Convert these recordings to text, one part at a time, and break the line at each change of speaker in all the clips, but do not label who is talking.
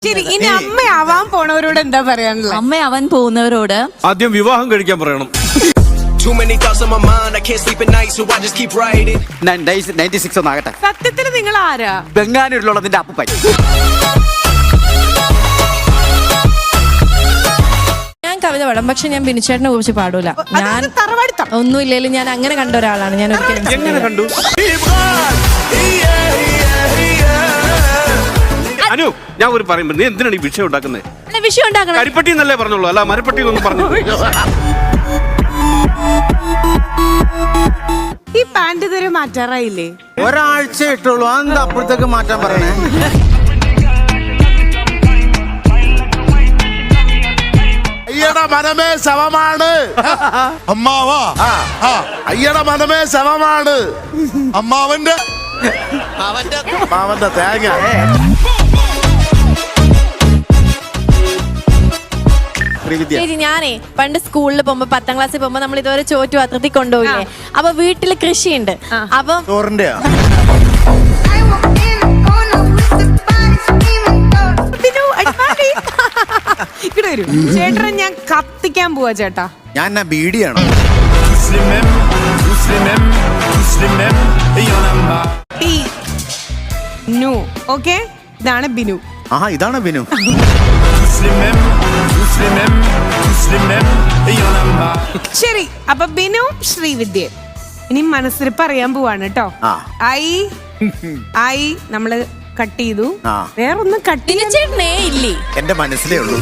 ശരി, ഇനി അമ്മയാവാൻ പോണവരോട് എന്താ പറയാനുള്ളത്?
അമ്മയാവാൻ പോകുന്നവരോട്
ആദ്യം വിവാഹം കഴിക്കാൻ പറയണം.
Too many thoughts on my mind, I can't sleep at night, so I just keep writing.
96 ഒന്നാകട്ടെ.
സത്യത്തിൽ നിങ്ങൾ ആരാ?
ബംഗാനൂരിലുള്ള നിന്റെ അപ്പൂപ്പൻ.
ഞാൻ കവിത പാടാം, പക്ഷെ ഞാൻ ബിനുചേട്ടനെ കുറിച്ച് പാടൂല. ഞാൻ
തറവാടുത്തം
ഒന്നുമില്ലേലും ഞാൻ അങ്ങനെ കണ്ട ഒരാളാണ്. ഞാൻ ഒരിക്കലും
എങ്ങനെ കണ്ടു? അനു, ഞാൻ ഒരു പറയുമ്പോ നീ എന്തിനാണ് ഈ വിഷയം ഉണ്ടാക്കുന്നത്?
വിഷയം ഉണ്ടാക്കണം.
കരിപ്പട്ടി എന്നല്ലേ പറഞ്ഞോളൂ, അല്ല മരപ്പട്ടി എന്നൊന്നും പറഞ്ഞു.
ഈ പാന്റ് ഇതുവരെ മാറ്റാറായില്ലേ?
ഒരാഴ്ച ഇട്ടുള്ളൂ, എന്താ അപ്പുറത്തേക്ക് മാറ്റാൻ പറയണേ?
അയ്യട മനമേ ശവമാണ് അമ്മാവാ. അയ്യട മനമേ ശവമാണ് അമ്മാവന്റെ തേങ്ങ.
ശരി, ഞാനേ പണ്ട് സ്കൂളിൽ പോകുമ്പോ 10ാം ക്ലാസ്സിൽ പോകുമ്പോ നമ്മൾ ഇതുവരെ ചോറ്റു പാത്രത്തിൽ കൊണ്ടുപോയില്ലേ. അപ്പൊ വീട്ടില് കൃഷിയുണ്ട്. അപ്പൊ
ചോറിന്റെ
ഇവിടെ വരൂ ചേട്ടനെ, ഞാൻ കത്തിക്കാൻ പോവാ ചേട്ടാ.
ഞാൻ ബീഡിയാണ്.
ബിനു, ഓക്കെ, ഇതാണ് ബിനു.
ആഹാ, ഇതാണ് ബിനു.
ശരി, അപ്പൊ ബിനു ശ്രീവിദ്യ ഇനി മനസ്സിൽ പറയാൻ പോവാണ് കേട്ടോ. ഐ നമ്മള് കട്ട് ചെയ്തു. വേറൊന്നും കട്ട്
ബിനുചേട്ടനേ ഇല്ലേ?
എന്റെ മനസ്സിലേ ഉള്ളൂ.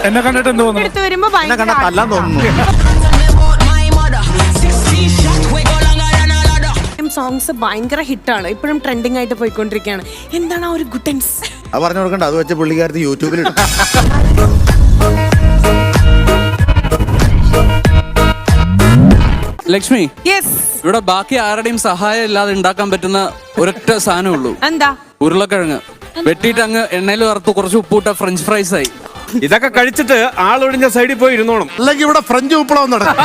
എന്നെ കണ്ടിട്ട് എന്ത് തോന്നുന്നു?
എടുത്തു വരുമ്പോ
എന്നെ കണ്ടാ തല്ലാൻ തോന്നുന്നു.
സോങ്സ് ഭയങ്കര ഹിറ്റാണ്, ഇപ്പോഴും ട്രെൻഡിങ് ആയിട്ട് പോയിക്കൊണ്ടിരിക്കുകയാണ്. എന്താണ് ആ ഒരു ഗുട്ടൻസ്?
അത് പറഞ്ഞു കൊടുക്കണ്ട, അത് വെച്ച പുള്ളിക്കാരത്ത് യൂട്യൂബിൽ ഇടും.
ലക്ഷ്മി,
യെസ്.
ഇവിടെ ബാക്കി ആരുടെയും സഹായം ഇല്ലാതെ ഉണ്ടാക്കാൻ പറ്റുന്ന ഒരൊറ്റ സാധനമേ ഉള്ളൂ.
എന്താ?
ഉരുളക്കിഴങ്ങ് വെട്ടിയിട്ട് അങ്ങ് എണ്ണയിൽ വറുത്ത് കുറച്ച് ഉപ്പിട്ട ഫ്രഞ്ച് ഫ്രൈസ് ആയി.
ഇതൊക്കെ കഴിച്ചിട്ട് ആളൊഴിഞ്ഞ സൈഡിൽ പോയി ഇരുന്നോണം.
അല്ലെങ്കിൽ ഇവിടെ ഫ്രഞ്ച് ഉപ്പളം നടക്കും.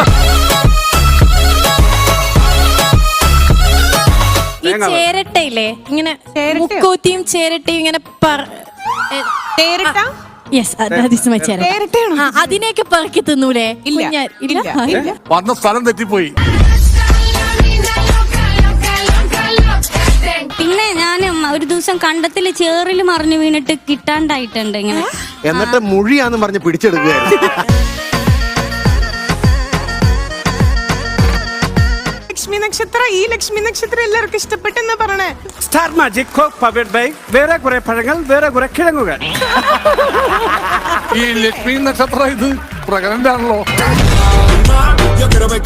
ഈ ചേരട്ടയില്ലേ, ഇങ്ങനെ മുക്കൂത്തിയും ചേരട്ടയും ഇങ്ങനെ അതിനെയൊക്കെ പറക്കി തിന്നൂലേ?
വന്ന സ്ഥലം തെറ്റിപ്പോയി.
പിന്നെ ഞാൻ ഒരു ദിവസം കണ്ടത്തില് ചേറിൽ മറിഞ്ഞു വീണിട്ട് കിട്ടാണ്ടായിട്ടുണ്ട് ഇങ്ങനെ.
എന്നിട്ട് മുഴിയാന്ന് പറഞ്ഞ് പിടിച്ചെടുക്കുകയായിരുന്നു.
ലക്ഷ്മി നക്ഷത്രം, ഈ ലക്ഷ്മി നക്ഷത്രം എല്ലാവർക്കും ഇഷ്ടപ്പെട്ടെന്ന് പറയണേ.
Star magic coke powered by വേറെ കുറെ പഴങ്ങൾ, വേറെ കുറെ കിഴങ്ങുകൾ.
ഈ ലക്ഷ്മി നക്ഷത്രം ഇത് പ്രകടനാണല്ലോ.
Yo quiero ver